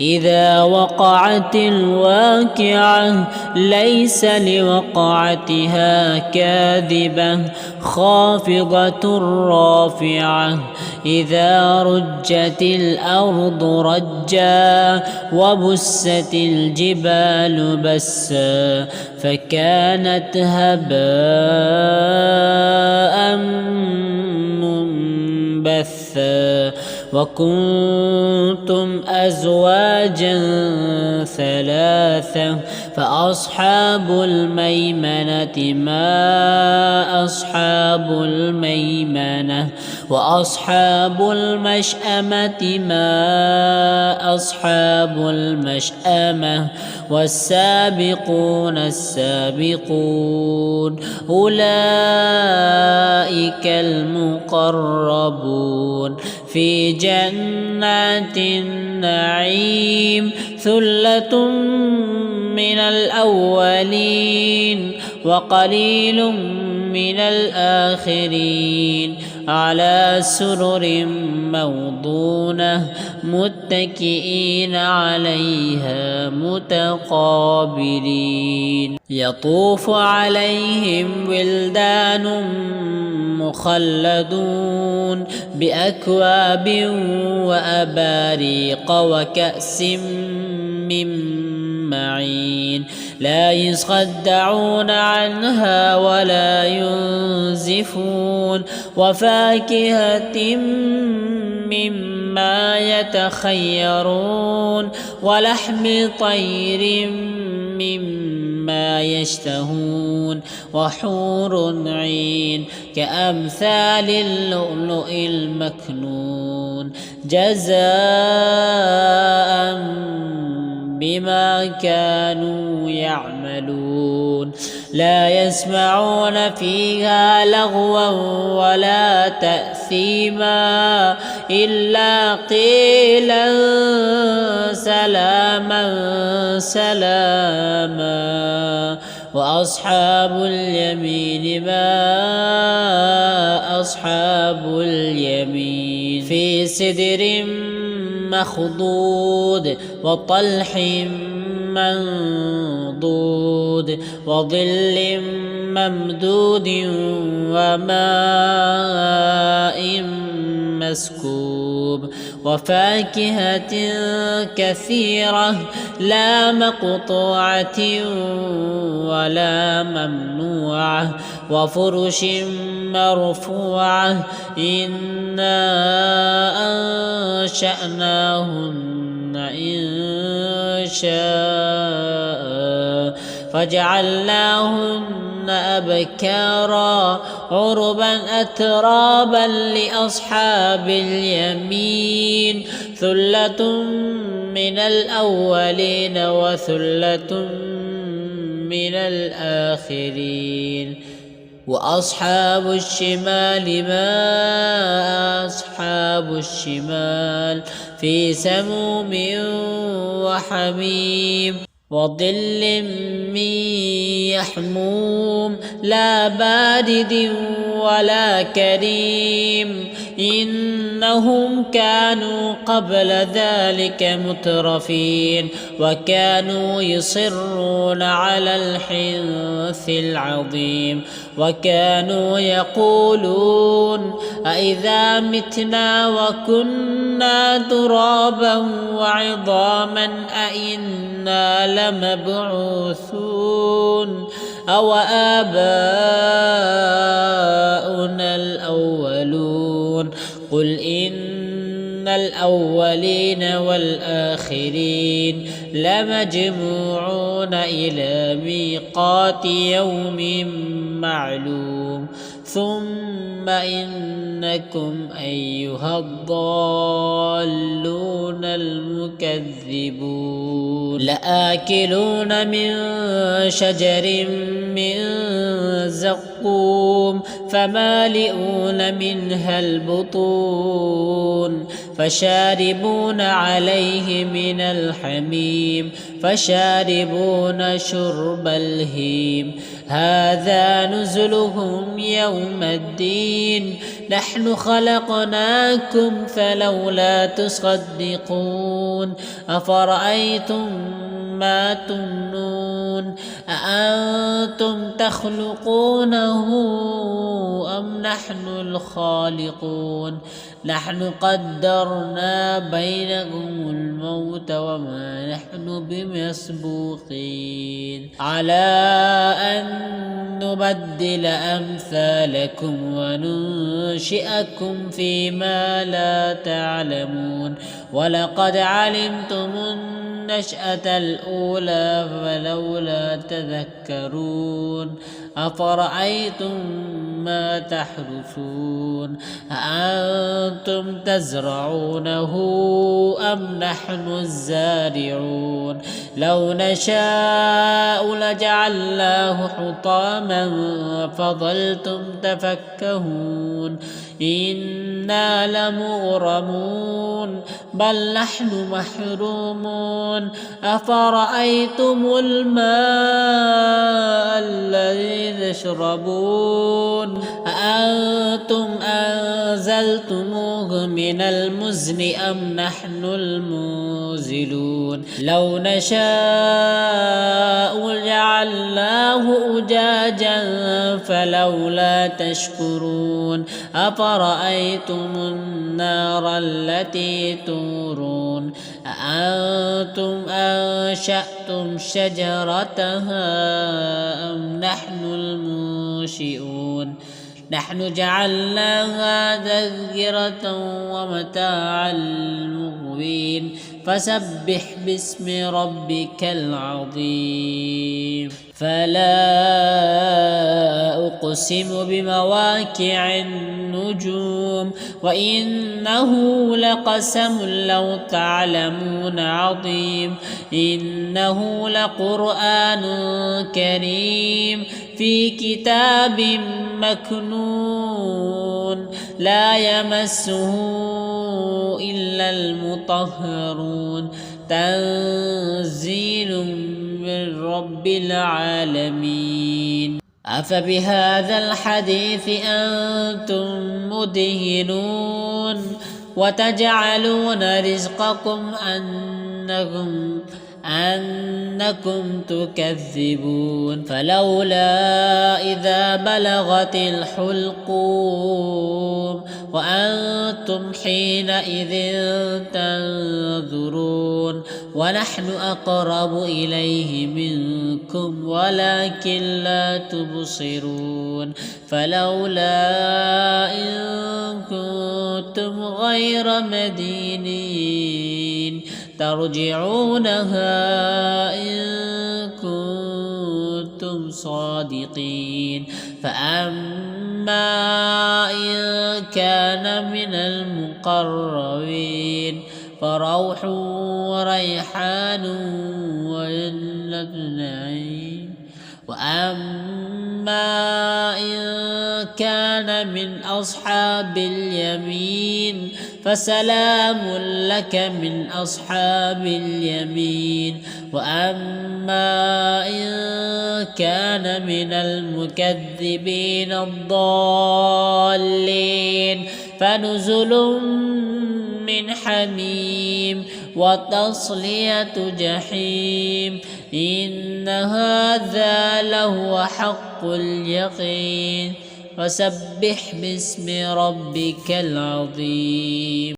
إذا وقعت الواقعة ليس لوقعتها كاذبة خافضة رافعة إذا رجت الأرض رجا وبست الجبال بسا فكانت هباء منبثا وكنتم أزواجا ثلاثة فأصحاب الميمنة ما أصحاب الميمنة وأصحاب المشأمة ما أصحاب المشأمة والسابقون السابقون أولئك المقربون في جنات النعيم ثلة من الأولين وقليل من الآخرين على سرر موضونة متكئين عليها متقابلين يطوف عليهم ولدان مخلدون بأكواب وأباريق وكأس من معين لا يصدعون عنها ولا ينزفون وفاكهة مما يتخيرون ولحم طير مما يشتهون وحور عين كأمثال اللؤلؤ المكنون جزاء بما كانوا يعملون لا يسمعون فيها لغوا ولا تأثيما إلا قيلا سلاما سلاما وأصحاب اليمين ما أصحاب اليمين في سدر مخضود وطلح منضود وظل ممدود وماء مسكوب وفاكهة كثيرة لا مقطوعة ولا ممنوعة وفرش مرفوعة إنا أنشأناهن إن شاء فجعلناهن أبكارا عربا أترابا لأصحاب اليمين ثلة من الأولين وثلة من الآخرين وأصحاب الشمال ما أصحاب الشمال في سموم وحميم وظل من يحموم لا بارد ولا كريم إنهم كانوا قبل ذلك مترفين وكانوا يصرون على الحنث العظيم وكانوا يقولون أإذا متنا وكنا ترابا وعظاما أإنا لمبعوثون أو آباؤنا الأولون قل إن الأولين والآخرين لمجموعون إلى ميقات يوم معلوم ثم إنكم أيها الضالون المكذبون لآكلون من شجر من زقوم فمالئون منها البطون فشاربون عليه من الحميم فشاربون شرب الهيم هذا نزلهم يوم الدين نحن خلقناكم فلولا تصدقون أفرأيتم ما تمنون أأنتم تخلقونه أم نحن الخالقون نحن قدرنا بينهم الموت وما نحن بمسبوقين على أن نبدل أمثالكم وننشئكم فيما لا تعلمون ولقد علمتم النشأة الأولى فلولا تذكرون أفرأيتم ما تحرثون أأنتم تزرعونه أم نحن الزارعون لو نشاء لجعلناه حطاما فظلتم تفكهون إنا لمغرمون بل نحن محرومون أفرأيتم الماء الذي تشربون أأنتم أنزلتموه من المزن أم نحن المنزلون لو نشاء جعلناه أجاجا فلولا تشكرون أفرأيتم النار التي تورون أأنتم أنشأتم شجرتها أم نحن المنشئون نحن جعلناها تذكرة ومتاعا للمقوين فسبح باسم ربك العظيم فلا أقسم بمواقع النجوم وإنه لقسم لو تعلمون عظيم إنه لقرآن كريم في كتاب مكنون لا يمسه إلا المطهرون تنزيل من رب العالمين أفبهذا الحديث أنتم مدهنون وتجعلون رزقكم أنكم تكذبون فلولا إذا بلغت الحلقوم وأنتم حينئذ تنظرون ونحن أقرب إليه منكم ولكن لا تبصرون فلولا إن كنتم غير مدينين ترجعونها إن كنتم صادقين فأما إن كان من المقربين فروح وريحان وجنة نعيم وأما إن كان من أصحاب اليمين فسلام لك من أصحاب اليمين وأما إن كان من المكذبين الضالين فنزل من حميم وتصلية جحيم إن هذا لهو حق اليقين فسبح باسم ربك العظيم.